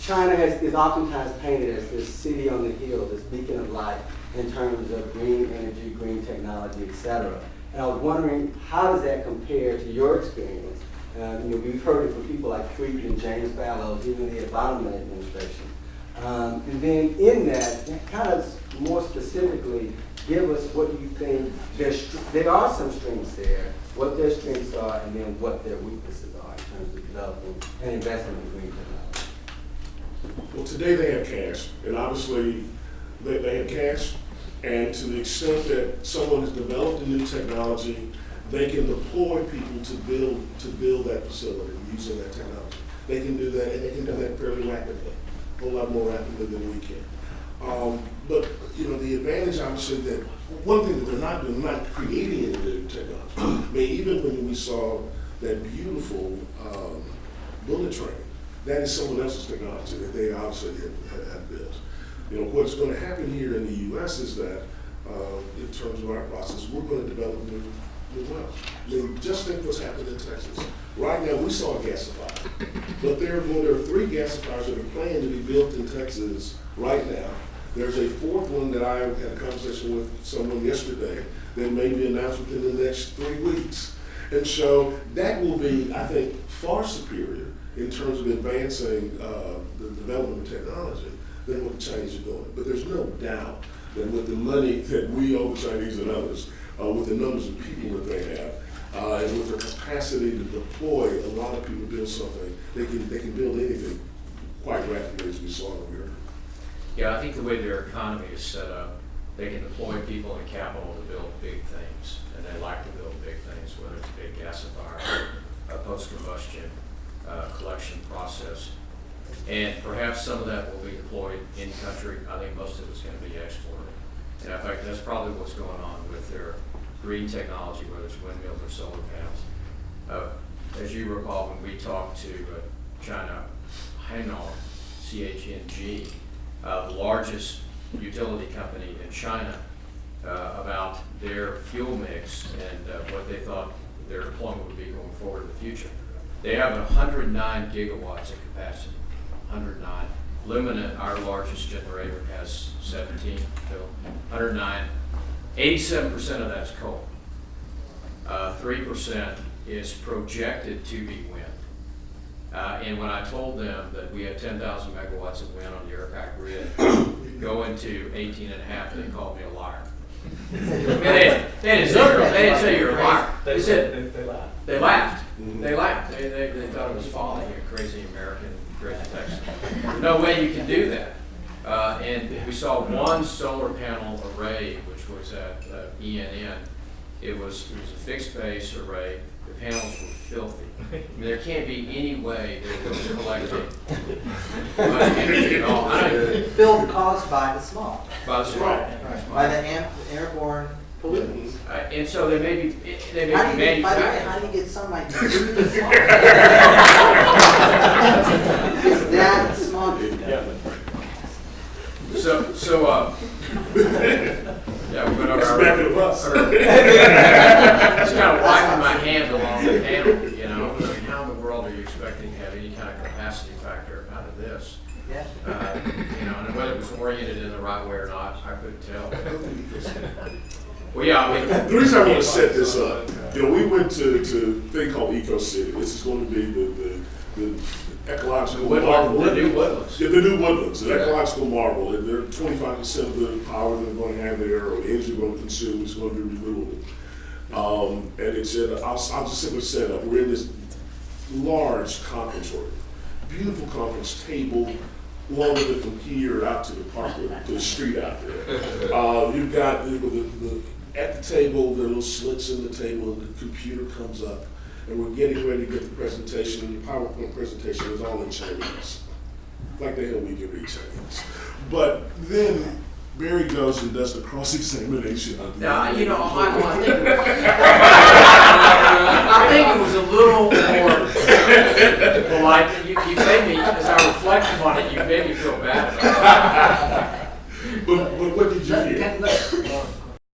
China is oftentimes painted as this city on the hill, this beacon of light in terms of green energy, green technology, et cetera. And I was wondering, how does that compare to your experience? We've heard it from people like Fried and James Fallows, even the Obama administration. And then in that, kind of more specifically, give us what you think, there are some strengths there, what their strengths are, and then what their weaknesses are in terms of developing and investing in green technology. Well, today they have cash, and obviously they have cash, and to the extent that someone has developed a new technology, they can deploy people to build that facility using that technology. They can do that, and they can do that fairly rapidly, a whole lot more rapidly than we can. But the advantage, obviously, that one thing that they're not doing, not creating any new technology. I mean, even when we saw that beautiful bullet train, that is someone else's technology that they obviously have built. What's going to happen here in the U.S. is that, in terms of our process, we're going to develop new wells. I mean, just think what's happened in Texas. Right now, we saw a gasifier, but there are 3 gasifiers that are planned to be built in Texas right now. There's a 4th one that I had a conversation with someone yesterday that may be announced within the next 3 weeks. And so that will be, I think, far superior in terms of advancing the development of technology than what the Chinese are doing. But there's no doubt that with the money that we owe the Chinese and others, with the numbers of people that they have, and with their capacity to deploy a lot of people to build something, they can build anything quite rapidly, as we saw earlier. Yeah, I think the way their economy is set up, they can deploy people and capital to build big things, and they like to build big things, whether it's a big gasifier, a post-combustion collection process. And perhaps some of that will be deployed in country. I think most of it's going to be exported. And in fact, that's probably what's going on with their green technology, whether it's windmills or solar panels. As you recall, when we talked to China Hainong, CHNG, the largest utility company in China, about their fuel mix and what they thought their deployment would be going forward in the future. They have 109 gigawatts of capacity, 109. Lumina, our largest generator, has 17, so 109. 87% of that's coal. 3% is projected to be wind. And when I told them that we had 10,000 megawatts of wind on the ERCOT grid, going to 18 and a half, they called me a liar. They didn't say you're a liar. They said they laughed. They laughed. They laughed. They thought it was folly, you crazy American, crazy Texan. No way you can do that. And we saw one solar panel array, which was at ENN. It was a fixed base array. The panels were filthy. I mean, there can't be any way that it was collecting energy at all. Filth caused by the smog. By the smog. By the airborne pollutants. And so they may be By the way, manufactured. how do you get sunlight through the smog? Is that smog? Yeah, we went over That's back of the bus. just kind of wiping my hand along the panel, I mean, how in the world are you expecting to have any kind of capacity factor out of this? Yeah. And whether it was oriented in the right way or not, I couldn't tell. Well, yeah, I mean, The reason I want to set this up, we went to a thing called Eco City. This is going to be the ecological marvel. The new woodlands. Yeah, the new woodlands, the ecological marvel. And they're 25% of the power they're going to have there, or the energy they're going to consume, is going to be renewable. And it said, I'll just simply set up. We're in this large conference room, beautiful conference table, longer than from here out to the park, to the street out there. You've got at the table, there are little slits in the table, and the computer comes up, and we're getting ready to get the presentation, and the PowerPoint presentation is all in Chinese. Like the hell we can read Chinese. But then Barry goes and does the cross-examination of the now, I think the